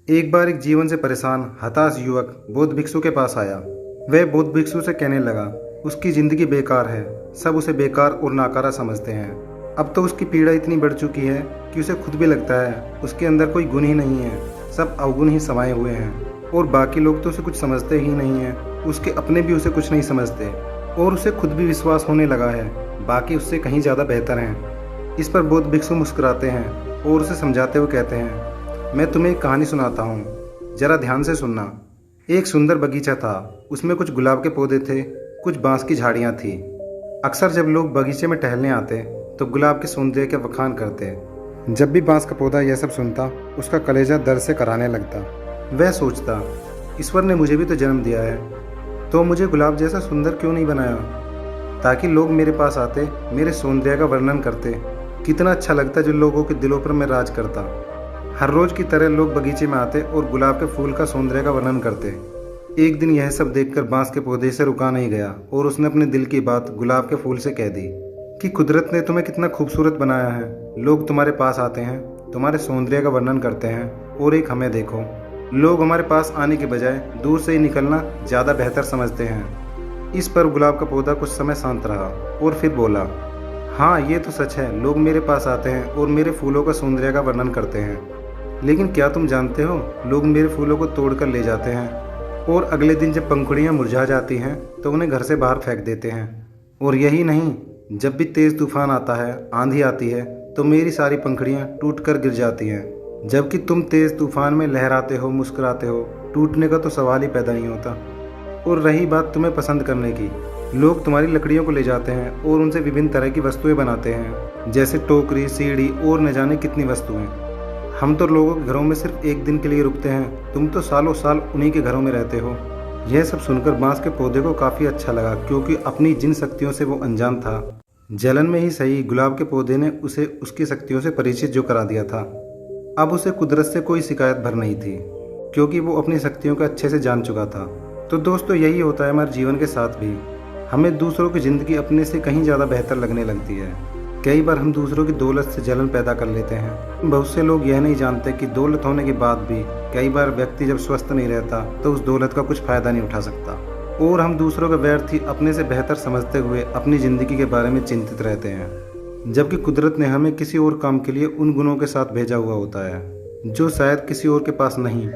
एक बार एक जीवन से परेशान हताश युवक बौद्ध भिक्षु के पास आया। वह बौद्ध भिक्षु से कहने लगा, उसकी जिंदगी बेकार है, सब उसे बेकार और नाकारा समझते हैं। अब तो उसकी पीड़ा इतनी बढ़ चुकी है कि उसे खुद भी लगता है उसके अंदर कोई गुण ही नहीं है, सब अवगुण ही समाये हुए हैं और बाकी लोग तो उसे कुछ समझते ही नहीं हैं। उसके अपने भी उसे कुछ नहीं समझते और उसे खुद भी विश्वास होने लगा है बाकी उससे कहीं ज़्यादा बेहतर हैं। इस पर बौद्ध भिक्षु मुस्कुराते हैं और उसे समझाते हुए कहते हैं, मैं तुम्हें एक कहानी सुनाता हूँ, जरा ध्यान से सुनना। एक सुंदर बगीचा था, उसमें कुछ गुलाब के पौधे थे, कुछ बांस की झाड़ियाँ थी। अक्सर जब लोग बगीचे में टहलने आते तो गुलाब के सौंदर्य के बखान करते। जब भी बांस का पौधा यह सब सुनता उसका कलेजा दर्द से कराने लगता। वह सोचता, ईश्वर ने मुझे भी तो जन्म दिया है, तो मुझे गुलाब जैसा सुंदर क्यों नहीं बनाया, ताकि लोग मेरे पास आते, मेरे सौंदर्य का वर्णन करते। कितना अच्छा लगता जो लोगों के दिलों पर मैं राज करता। हर रोज की तरह लोग बगीचे में आते और गुलाब के फूल का सौंदर्य का वर्णन करते। एक दिन यह सब देखकर बांस के पौधे से रुका नहीं गया और उसने अपने दिल की बात गुलाब के फूल से कह दी कि कुदरत ने तुम्हें कितना खूबसूरत बनाया है। लोग तुम्हारे पास आते हैं, तुम्हारे सौंदर्य का वर्णन करते हैं और एक हमें देखो, लोग हमारे पास आने के बजाय दूर से ही निकलना ज़्यादा बेहतर समझते हैं। इस पर गुलाब का पौधा कुछ समय शांत रहा और फिर बोला, हाँ ये तो सच है, लोग मेरे पास आते हैं और मेरे फूलों का सौंदर्य का वर्णन करते हैं, लेकिन क्या तुम जानते हो, लोग मेरे फूलों को तोड़कर ले जाते हैं और अगले दिन जब पंखुड़ियाँ मुरझा जाती हैं तो उन्हें घर से बाहर फेंक देते हैं। और यही नहीं, जब भी तेज़ तूफान आता है, आंधी आती है, तो मेरी सारी पंखुड़ियाँ टूटकर गिर जाती हैं, जबकि तुम तेज़ तूफान में लहराते हो, मुस्कुराते हो, टूटने का तो सवाल ही पैदा नहीं होता। और रही बात तुम्हें पसंद करने की, लोग तुम्हारी लकड़ियों को ले जाते हैं और उनसे विभिन्न तरह की वस्तुएं बनाते हैं, जैसे टोकरी, सीढ़ी और न जाने कितनी वस्तुएं। हम तो लोगों के घरों में सिर्फ एक दिन के लिए रुकते हैं, तुम तो सालों साल उन्हीं के घरों में रहते हो। यह सब सुनकर बांस के पौधे को काफ़ी अच्छा लगा, क्योंकि अपनी जिन शक्तियों से वो अनजान था, जलन में ही सही, गुलाब के पौधे ने उसे उसकी शक्तियों से परिचित जो करा दिया था। अब उसे कुदरत से कोई शिकायत भर नहीं थी, क्योंकि वो अपनी शक्तियों को अच्छे से जान चुका था। तो दोस्तों, यही होता है हमारे जीवन के साथ भी, हमें दूसरों की ज़िंदगी अपने से कहीं ज़्यादा बेहतर लगने लगती है। कई बार हम दूसरों की दौलत से जलन पैदा कर लेते हैं। बहुत से लोग यह नहीं जानते कि दौलत होने के बाद भी कई बार व्यक्ति जब स्वस्थ नहीं रहता तो उस दौलत का कुछ फ़ायदा नहीं उठा सकता, और हम दूसरों का व्यर्थ ही अपने से बेहतर समझते हुए अपनी ज़िंदगी के बारे में चिंतित रहते हैं, जबकि कुदरत ने हमें किसी और काम के लिए उन गुणों के साथ भेजा हुआ होता है जो शायद किसी और के पास नहीं।